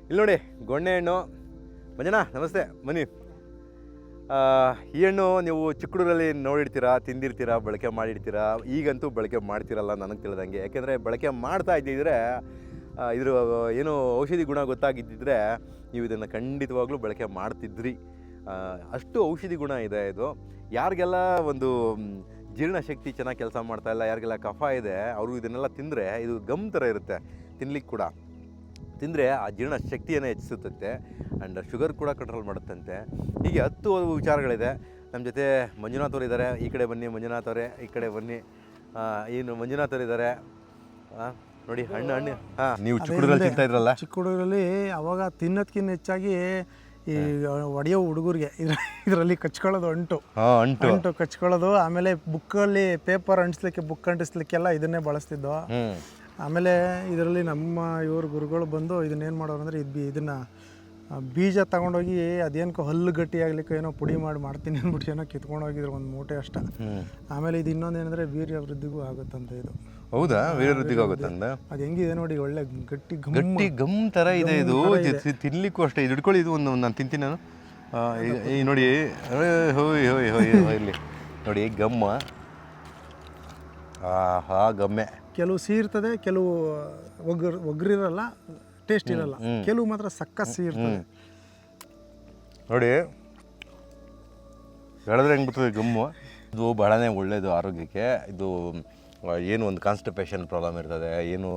ಇಲ್ಲಿ ನೋಡಿ ಗೊಣ್ಣೆ ಹಣ್ಣು. ಮಂಜಣ್ಣ ನಮಸ್ತೆ, ಬನ್ನಿ. ಈ ಹಣ್ಣು ನೀವು ಚಿಕ್ಕಡೂರಲ್ಲಿ ನೋಡಿರ್ತೀರಾ, ತಿಂದಿರ್ತೀರಾ, ಬಳಕೆ ಮಾಡಿರ್ತೀರಾ. ಈಗಂತೂ ಬಳಕೆ ಮಾಡ್ತಿರಲ್ಲ ನನಗೆ ತಿಳಿದಂಗೆ. ಯಾಕೆಂದರೆ ಬಳಕೆ ಮಾಡ್ತಾ ಇದ್ದಿದ್ರೆ ಇದ್ರ ಏನು ಔಷಧಿ ಗುಣ ಗೊತ್ತಾಗಿದ್ದಿದ್ರೆ ನೀವು ಇದನ್ನು ಖಂಡಿತವಾಗ್ಲೂ ಬಳಕೆ ಮಾಡ್ತಿದ್ರಿ. ಅಷ್ಟು ಔಷಧಿ ಗುಣ ಇದೆ ಇದು. ಯಾರಿಗೆಲ್ಲ ಒಂದು ಜೀರ್ಣಶಕ್ತಿ ಚೆನ್ನಾಗಿ ಕೆಲಸ ಮಾಡ್ತಾ ಇಲ್ಲ, ಯಾರಿಗೆಲ್ಲ ಕಫ ಇದೆ, ಅವರು ಇದನ್ನೆಲ್ಲ ತಿಂದರೆ ಇದು ಗಮ್ ಥರ ಇರುತ್ತೆ. ತಿನ್ಲಿಕ್ಕೆ ಕೂಡ ತಿಂದರೆ ಆ ಜೀರ್ಣಶಕ್ತಿಯನ್ನು ಹೆಚ್ಚಿಸುತ್ತೆ ಆ್ಯಂಡ್ ಶುಗರ್ ಕೂಡ ಕಂಟ್ರೋಲ್ ಮಾಡುತ್ತಂತೆ. ಹೀಗೆ 10 ವಿಚಾರಗಳಿದೆ. ನಮ್ಮ ಜೊತೆ ಮಂಜುನಾಥ್ ಅವರು ಇದ್ದಾರೆ. ಈ ಕಡೆ ಬನ್ನಿ ಮಂಜುನಾಥ್ ಅವರೇ, ಈ ಕಡೆ ಬನ್ನಿ. ಏನು ಮಂಜುನಾಥ್ ಅವರು ಇದ್ದಾರೆ ನೋಡಿ. ಹಣ್ಣು ನೀವು ಚಿಕ್ಕಡೂರಲ್ಲಿ ತಿಂತಾ ಇದ್ರಲ್ಲ? ಚಿಕ್ಕಡೂರಲ್ಲಿ ಅವಾಗ ತಿನ್ನೋದಕ್ಕಿಂತ ಹೆಚ್ಚಾಗಿ ಈ ಒಡೆಯೋ ಹುಡುಗರಿಗೆ ಇದರಲ್ಲಿ ಕಚ್ಕೊಳ್ಳೋದು ಅಂಟು ಕಚ್ಕೊಳ್ಳೋದು. ಆಮೇಲೆ ಬುಕ್ಕಲ್ಲಿ ಪೇಪರ್ ಅಂಟಿಸ್ಲಿಕ್ಕೆ, ಬುಕ್ ಅಂಟಿಸ್ಲಿಕ್ಕೆಲ್ಲ ಇದನ್ನೇ ಬಳಸ್ತಿದ್ದೋ. ಆಮೇಲೆ ಇದರಲ್ಲಿ ನಮ್ಮ ಇವ್ರ ಗುರುಗಳು ಬಂದು ಇದನ್ನೇನು ಮಾಡೋರು ಅಂದರೆ ಇದನ್ನು ಬೀಜ ತಗೊಂಡೋಗಿ ಅದೇನೋ ಹಲ್ಲು ಗಟ್ಟಿ ಆಗ್ಲಿಕ್ಕೆ ಏನೋ ಪುಡಿ ಮಾಡ್ತೀನಿ ಅಂದ್ಬಿಟ್ಟು ಏನೋ ಕಿತ್ಕೊಂಡು ಹೋಗಿದ್ರು ಒಂದು ಮೂಟೆ ಅಷ್ಟ. ಆಮೇಲೆ ಇದು ಇನ್ನೊಂದೇನೆಂದರೆ ವೀರ್ಯ ವೃದ್ಧಿಗೂ ಆಗುತ್ತಂತೆ ಇದು. ಹೌದಾ? ವೀರ್ಯ ವೃದ್ಧಿಗೂ ಆಗುತ್ತಂದ? ಅದು ಹೆಂಗಿದೆ ನೋಡಿ, ಒಳ್ಳೆ ಗಟ್ಟಿ ಗಮ್ ಥರ ಇದೆ ಇದು. ತಿನ್ಲಿಕ್ಕೂ ಅಷ್ಟೇ. ಇದು ಹಿಡ್ಕೊಳ್ಳಿ, ಇದು ಒಂದು ನಾನು ತಿಂತೀನಿ ನಾನು. ಈ ನೋಡಿ, ಇಲ್ಲಿ ನೋಡಿ ಗಮ್ಮ. ಗಮ್ಮೆ ಕೆಲವು ಸಿಹಿರ್ತದೆ, ಕೆಲವು ಒಗ್ರಿರಲ್ಲ, ಟೇಸ್ಟ್ ಇರಲ್ಲ. ಕೆಲವು ಮಾತ್ರ ಸಕ್ಕತ್ ಸಿಹಿ ಇರ್ತದೆ ನೋಡಿ. ಹೇಳಿದ್ರೆ ಹೆಂಗೆ ಬರ್ತದೆ ಗಮ್ಮು. ಇದು ಬಹಳನೇ ಒಳ್ಳೆಯದು ಆರೋಗ್ಯಕ್ಕೆ. ಇದು ಏನು ಒಂದು ಕಾನ್ಸ್ಟಿಪೇಷನ್ ಪ್ರಾಬ್ಲಮ್ ಇರ್ತದೆ, ಏನು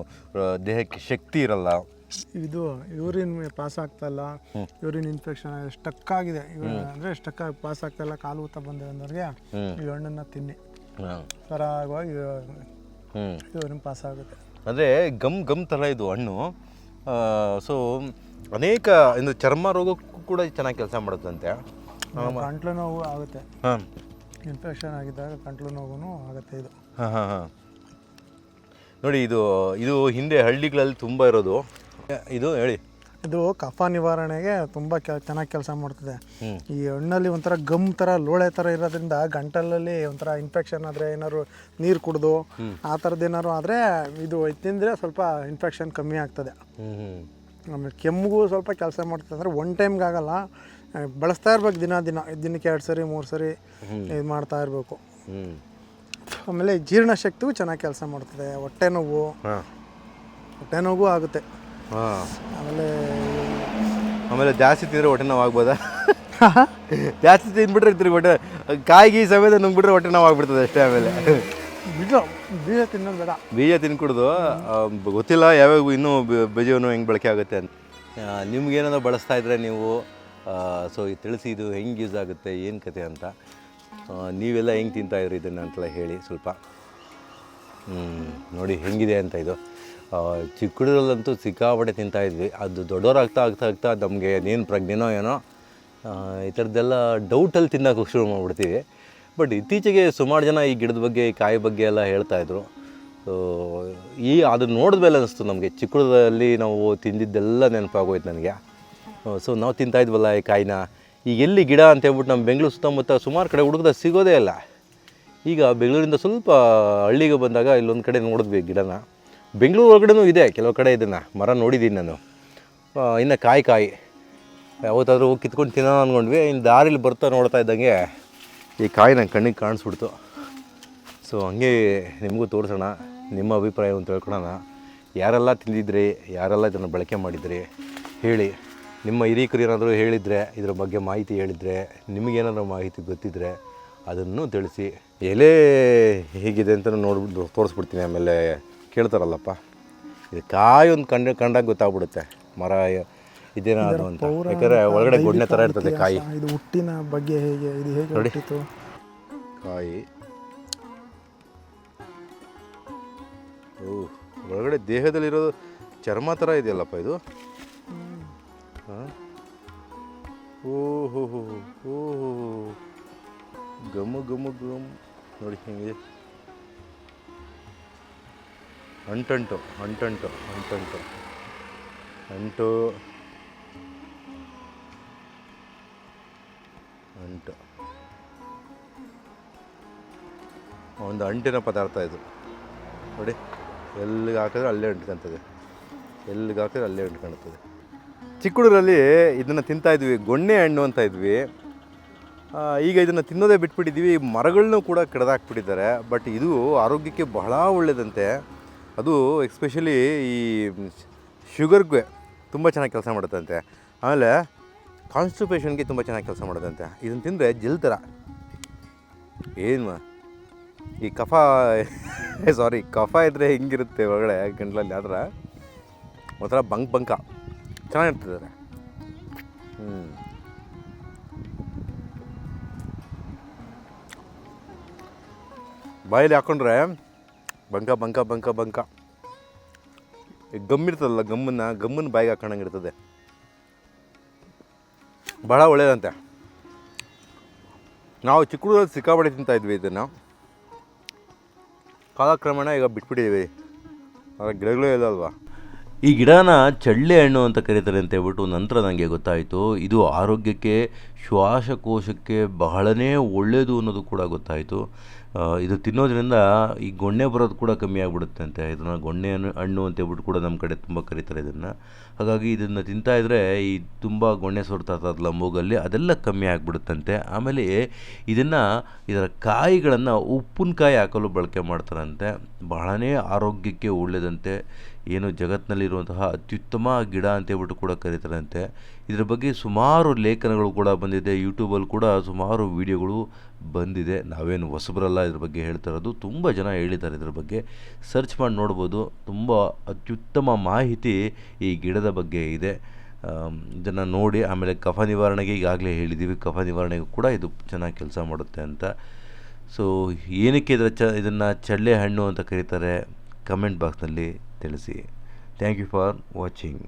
ದೇಹಕ್ಕೆ ಶಕ್ತಿ ಇರಲ್ಲ. ಇದು ಯೂರಿನ್ ಪಾಸ್ ಆಗ್ತಾಯಿಲ್ಲ, ಯೂರಿನ್ ಇನ್ಫೆಕ್ಷನ್ ಸ್ಟಕ್ ಆಗಿದೆ ಅಂದರೆ ಸ್ಟಕ್ ಆಗಿ ಪಾಸ್ ಆಗ್ತಾಯಿಲ್ಲ, ಕಾಲು ಊತ ಬಂದಿದೆ ಅಂದವ್ರಿಗೆ ಈ ಹಣ್ಣನ್ನು ತಿನ್ನಿ, ಸರಾಗವಾಗಿ ಯೂರಿನ್ ಪಾಸ್ ಆಗುತ್ತೆ. ಅಂದರೆ ಗಮ್ ಥರ ಇದು ಹಣ್ಣು. ಸೊ ಅನೇಕ ಇನ್ನು ಚರ್ಮ ರೋಗಕ್ಕೂ ಕೂಡ ಚೆನ್ನಾಗಿ ಕೆಲಸ ಮಾಡುತ್ತಂತೆ. ಗಂಟ್ಲು ನೋವು ಆಗುತ್ತೆ, ಇನ್ಫೆಕ್ಷನ್ ಆಗಿದ್ದಾಗ ಗಂಟ್ಲು ನೋವು ಆಗುತ್ತೆ ಇದು. ನೋಡಿ, ಇದು ಹಿಂದೆ ಹಳ್ಳಿಗಳಲ್ಲಿ ತುಂಬ ಇರೋದು. ಇದು ಹೇಳಿ, ಇದು ಕಫ ನಿವಾರಣೆಗೆ ತುಂಬ ಚೆನ್ನಾಗಿ ಕೆಲಸ ಮಾಡ್ತದೆ. ಈ ಹಣ್ಣಲ್ಲಿ ಒಂಥರ ಗಮ್ ಥರ ಲೋಳೆ ಥರ ಇರೋದ್ರಿಂದ ಗಂಟಲಲ್ಲಿ ಒಂಥರ ಇನ್ಫೆಕ್ಷನ್ ಆದರೆ, ಏನಾದ್ರು ನೀರು ಕುಡಿದು ಆ ಥರದ್ದು ಏನಾದ್ರು ಆದರೆ ಇದು ತಿಂದರೆ ಸ್ವಲ್ಪ ಇನ್ಫೆಕ್ಷನ್ ಕಮ್ಮಿ ಆಗ್ತದೆ. ಆಮೇಲೆ ಕೆಮ್ಮಿಗೂ ಸ್ವಲ್ಪ ಕೆಲಸ ಮಾಡ್ತದೆ. ಅಂದರೆ ಒನ್ ಟೈಮ್ಗೆ ಆಗಲ್ಲ, ಬಳಸ್ತಾ ಇರ್ಬೇಕು. ದಿನಕ್ಕೆ 2 ಸರಿ 3 ಸರಿ ಇದು ಮಾಡ್ತಾ ಇರಬೇಕು. ಆಮೇಲೆ ಜೀರ್ಣಶಕ್ತಿಗೂ ಚೆನ್ನಾಗಿ ಕೆಲಸ ಮಾಡ್ತದೆ. ಹೊಟ್ಟೆ ನೋವು ಆಗುತ್ತೆ. ಆಮೇಲೆ ಜಾಸ್ತಿ ತಿಂದರೆ ಹೊಟ್ಟೆ ನೋವು ಆಗ್ಬೋದಾ? ಜಾಸ್ತಿ ತಿಂದ್ಬಿಟ್ರೆ ತಿರ್ಗಿ ಹೊಟ್ಟೆ ಕಾಯಿಗೆ ಸಮೇತ ನುಂಗ್ಬಿಟ್ರೆ ಹೊಟ್ಟೆ ನೋವು ಆಗ್ಬಿಡ್ತದೆ ಅಷ್ಟೇ. ಆಮೇಲೆ ಬೀಜ ತಿನ್ನೋದು ಬೇಡ. ಬೀಜ ತಿನ್ಕೊಡ್ದು. ಗೊತ್ತಿಲ್ಲ ಯಾವ್ಯಾವ ಇನ್ನೂ ಬೀಜವನ್ನು ಹೆಂಗೆ ಬಳಕೆ ಆಗುತ್ತೆ ಅಂತ. ನಿಮ್ಗೇನಾದ್ರು ಬಳಸ್ತಾ ಇದ್ರೆ ನೀವು ಸೊ ತಿಳಿಸಿ, ಇದು ಹೆಂಗೆ ಯೂಸ್ ಆಗುತ್ತೆ, ಏನು ಕತೆ ಅಂತ. ನೀವೆಲ್ಲ ಹೆಂಗೆ ತಿಂತಾಯಿದ್ರಿ ಇದನ್ನು ಅಂತೆಲ್ಲ ಹೇಳಿ ಸ್ವಲ್ಪ. ನೋಡಿ ಹೆಂಗಿದೆ ಅಂತ. ಇದು ಚಿಕ್ಕಡೂರಲ್ಲಂತೂ ಸಿಕ್ಕಾಪಟ್ಟೆ ತಿಂತಾಯಿದ್ವಿ. ಅದು ದೊಡ್ಡವರಾಗ್ತಾ ನಮಗೆ ಏನು ಪ್ರಜ್ಞೆನೋ ಏನೋ ಈ ಥರದ್ದೆಲ್ಲ ಡೌಟಲ್ಲಿ ತಿನ್ನೋಕೆ ಶುರು ಮಾಡಿಬಿಡ್ತೀವಿ. ಬಟ್ ಇತ್ತೀಚೆಗೆ ಸುಮಾರು ಜನ ಈ ಗಿಡದ ಬಗ್ಗೆ, ಈ ಕಾಯಿ ಬಗ್ಗೆ ಎಲ್ಲ ಹೇಳ್ತಾಯಿದ್ರು. ಸೊ ಅದನ್ನು ನೋಡಿದ್ಮೇಲೆ ಅನ್ನಿಸ್ತು ನಮಗೆ, ಚಿಕ್ಕಡೂರಲ್ಲಿ ನಾವು ತಿಂದಿದ್ದೆಲ್ಲ ನೆನಪಾಗೋಯ್ತು ನನಗೆ. ಸೊ ನಾವು ತಿಂತಾಯಿದ್ವಲ್ಲ ಈ ಕಾಯಿನ. ಈಗ ಎಲ್ಲಿ ಗಿಡ ಅಂತ ಹೇಳ್ಬಿಟ್ಟು ನಮ್ಮ ಬೆಂಗಳೂರು ಸುತ್ತಮುತ್ತ ಸುಮಾರು ಕಡೆ ಹುಡುಕಿದ್ರೆ ಸಿಗೋದೇ ಇಲ್ಲ. ಈಗ ಬೆಂಗಳೂರಿಂದ ಸ್ವಲ್ಪ ಹಳ್ಳಿಗೆ ಬಂದಾಗ ಇಲ್ಲೊಂದು ಕಡೆ ನೋಡಿದ್ವಿ ಗಿಡನ. ಬೆಂಗಳೂರು ಒಳಗಡೆನೂ ಇದೆ ಕೆಲವು ಕಡೆ, ಇದನ್ನು ಮರ ನೋಡಿದ್ದೀನಿ ನಾನು. ಇನ್ನು ಕಾಯಿ ಯಾವತ್ತಾದರೂ ಹೋಗಿ ಕಿತ್ಕೊಂಡು ತಿನ್ನೋಣ ಅಂದ್ಕೊಂಡ್ವಿ. ಇನ್ನು ದಾರಿಲಿ ಬರ್ತಾ ನೋಡ್ತಾ ಇದ್ದಂಗೆ ಈ ಕಾಯಿ ನನ್ನ ಕಣ್ಣಿಗೆ ಕಾಣಿಸ್ಬಿಡ್ತು. ಸೊ ಹಂಗೆ ನಿಮಗೂ ತೋರಿಸೋಣ, ನಿಮ್ಮ ಅಭಿಪ್ರಾಯವನ್ನು ತಿಳ್ಕೊಳ್ಳೋಣ. ಯಾರೆಲ್ಲ ತಿಂದಿದ್ರಿ, ಯಾರೆಲ್ಲ ಇದನ್ನು ಬಳಕೆ ಮಾಡಿದ್ರಿ ಹೇಳಿ. ನಿಮ್ಮ ಹಿರೀಕರು ಏನಾದರೂ ಹೇಳಿದರೆ, ಇದರ ಬಗ್ಗೆ ಮಾಹಿತಿ ಹೇಳಿದರೆ, ನಿಮಗೇನಾದರೂ ಮಾಹಿತಿ ಗೊತ್ತಿದ್ದರೆ ಅದನ್ನು ತಿಳಿಸಿ. ಎಲೆ ಹೇಗಿದೆ ಅಂತ ನೋಡ್ಬಿಟ್ಟು ತೋರಿಸ್ಬಿಡ್ತೀನಿ. ಆಮೇಲೆ ಕೇಳ್ತಾರಲ್ಲಪ್ಪ, ಇದು ಕಾಯಿ ಒಂದು ಕಂಡಾಗ ಗೊತ್ತಾಗ್ಬಿಡುತ್ತೆ ಮರ ಇದೇನಾದ್ರು ಅಂತ. ಯಾಕಂದರೆ ಒಳಗಡೆ ಗೊಣ್ಣೆ ಥರ ಇರ್ತದೆ ಕಾಯಿ. ಇದು ಹುಟ್ಟಿನ ಬಗ್ಗೆ ಹೇಗೆ ನೋಡಿ ಕಾಯಿ. ಒಳಗಡೆ ದೇಹದಲ್ಲಿರೋದು ಚರ್ಮ ಥರ ಇದೆಯಲ್ಲಪ್ಪ ಇದು. ಓಹೋ ಗಮ್ ನೋಡಿ ಹೆಂಗಿದೆ. ಅಂಟು ಒಂದು ಅಂಟಿನ ಪದಾರ್ಥ ಇದು ನೋಡಿ. ಎಲ್ಲಿಗೆ ಹಾಕಿದ್ರೆ ಅಲ್ಲೇ ಅಂಟ್ಕೊಳ್ತದೆ, ಎಲ್ಲಿಗೆ ಹಾಕಿದ್ರೆ ಅಲ್ಲೇ ಅಂಟ್ಕೊಳ್ತದೆ. ಚಿಕ್ಕ ಹುಡುಗರಲ್ಲಿ ಇದನ್ನು ತಿಂತಾಯಿದ್ವಿ, ಗೊಣ್ಣೆ ಹಣ್ಣು ಅಂತ ಇದ್ವಿ. ಈಗ ಇದನ್ನು ತಿನ್ನೋದೇ ಬಿಟ್ಬಿಟ್ಟಿದ್ದೀವಿ. ಮರಗಳನ್ನೂ ಕೂಡ ಕಡ್ದಾಕ್ಬಿಟ್ಟಿದ್ದಾರೆ. ಬಟ್ ಇದು ಆರೋಗ್ಯಕ್ಕೆ ಬಹಳ ಒಳ್ಳೆಯದಂತೆ. ಅದು ಎಸ್ಪೆಷಲಿ ಈ ಶುಗರ್ಗೆ ತುಂಬ ಚೆನ್ನಾಗಿ ಕೆಲಸ ಮಾಡುತ್ತಂತೆ. ಆಮೇಲೆ ಕಾನ್ಸ್ಟಿಪೇಷನ್ಗೆ ತುಂಬ ಚೆನ್ನಾಗಿ ಕೆಲಸ ಮಾಡುತ್ತಂತೆ. ಇದನ್ನು ತಿಂದರೆ ಜೆಲ್ ಥರ ಏನು ಈ ಕಫ ಕಫ ಇದ್ದರೆ ಹಿಂಗಿರುತ್ತೆ ಒಳಗಡೆ ಗಂಟ್ಲಲ್ಲಿ, ಆ ಥರ ಒಂಥರ ಬಂಕ ಚೆನ್ನಾಗಿರ್ತದೆ. ಬಾಯಲ್ಲಿ ಹಾಕ್ಕೊಂಡ್ರೆ ಬಂಕ ಈ ಗಮ್ಮಿರ್ತದಲ್ಲ, ಗಮ್ಮನ್ನು ಬಾಯಿಗೆ ಹಾಕೊಂಡಂಗಿರ್ತದೆ. ಭಾಳ ಒಳ್ಳೆಯದಂತೆ. ನಾವು ಚಿಕ್ಕ ಹುಡುಗರಲ್ಲಿ ಸಿಕ್ಕಾಪಟ್ಟೆ ತಿಂತಾಯಿದ್ವಿ ಇದನ್ನು. ಕಾಲಕ್ರಮೇಣ ಈಗ ಬಿಟ್ಬಿಟ್ಟಿದ್ದೀವಿ, ಅದರ ಗಿಡಗಳೇ ಇಲ್ಲ ಅಲ್ವಾ. ಈ ಗಿಡನ ಚಳ್ಳೆ ಹಣ್ಣು ಅಂತ ಕರೀತಾರೆ ಅಂತ ಹೇಳ್ಬಿಟ್ಟು ನಂತರ ನನಗೆ ಗೊತ್ತಾಯಿತು. ಇದು ಆರೋಗ್ಯಕ್ಕೆ, ಶ್ವಾಸಕೋಶಕ್ಕೆ ಬಹಳನೇ ಒಳ್ಳೆಯದು ಅನ್ನೋದು ಕೂಡ ಗೊತ್ತಾಯಿತು. ಇದು ತಿನ್ನೋದ್ರಿಂದ ಈ ಗೊಣ್ಣೆ ಬರೋದು ಕೂಡ ಕಮ್ಮಿ ಆಗಿಬಿಡುತ್ತೆ ಅಂತೆ. ಇದನ್ನು ಗೊಣ್ಣೆ ಹಣ್ಣು ಅಂತ ಹೇಳ್ಬಿಟ್ಟು ಕೂಡ ನಮ್ಮ ಕಡೆ ತುಂಬ ಕರೀತಾರೆ ಇದನ್ನು. ಹಾಗಾಗಿ ಇದನ್ನು ತಿಂತಾಯಿದ್ರೆ ಈ ತುಂಬ ಗೊಣ್ಣೆ ಸೋರ್ತಾ ಇರ್ತದಲ್ಲ ಮೂಗಲ್ಲಿ, ಅದೆಲ್ಲ ಕಮ್ಮಿ ಆಗಿಬಿಡುತ್ತಂತೆ. ಆಮೇಲೆ ಇದರ ಕಾಯಿಗಳನ್ನು ಉಪ್ಪಿನಕಾಯಿ ಹಾಕಲು ಬಳಕೆ ಮಾಡ್ತಾರಂತೆ. ಬಹಳನೇ ಆರೋಗ್ಯಕ್ಕೆ ಒಳ್ಳೆಯದಂತೆ. ಏನು ಜಗತ್ತಿನಲ್ಲಿರುವಂತಹ ಅತ್ಯುತ್ತಮ ಗಿಡ ಅಂತೇಳ್ಬಿಟ್ಟು ಕೂಡ ಕರೀತಾರಂತೆ. ಇದರ ಬಗ್ಗೆ ಸುಮಾರು ಲೇಖನಗಳು ಕೂಡ ಬಂದಿದೆ. ಯೂಟ್ಯೂಬಲ್ಲಿ ಕೂಡ ಸುಮಾರು ವೀಡಿಯೋಗಳು ಬಂದಿದೆ. ನಾವೇನು ಹೊಸಬರಲ್ಲ ಇದ್ರ ಬಗ್ಗೆ ಹೇಳ್ತಾ ಇರೋದು. ತುಂಬ ಜನ ಹೇಳಿದ್ದಾರೆ ಇದ್ರ ಬಗ್ಗೆ, ಸರ್ಚ್ ಮಾಡಿ ನೋಡ್ಬೋದು. ತುಂಬ ಅತ್ಯುತ್ತಮ ಮಾಹಿತಿ ಈ ಗಿಡದ ಬಗ್ಗೆ ಇದೆ. ಇದನ್ನು ನೋಡಿ. ಆಮೇಲೆ ಕಫ ನಿವಾರಣೆಗೆ ಈಗಾಗಲೇ ಹೇಳಿದ್ದೀವಿ, ಕಫ ನಿವಾರಣೆಗೂ ಕೂಡ ಇದು ಚೆನ್ನಾಗಿ ಕೆಲಸ ಮಾಡುತ್ತೆ ಅಂತ. ಸೊ ಏನಕ್ಕೆ ಇದನ್ನು ಚಳ್ಳೆ ಹಣ್ಣು ಅಂತ ಕರೀತಾರೆ ಕಮೆಂಟ್ ಬಾಕ್ಸ್ನಲ್ಲಿ ತಿಳಿಸಿ. Thank you for watching.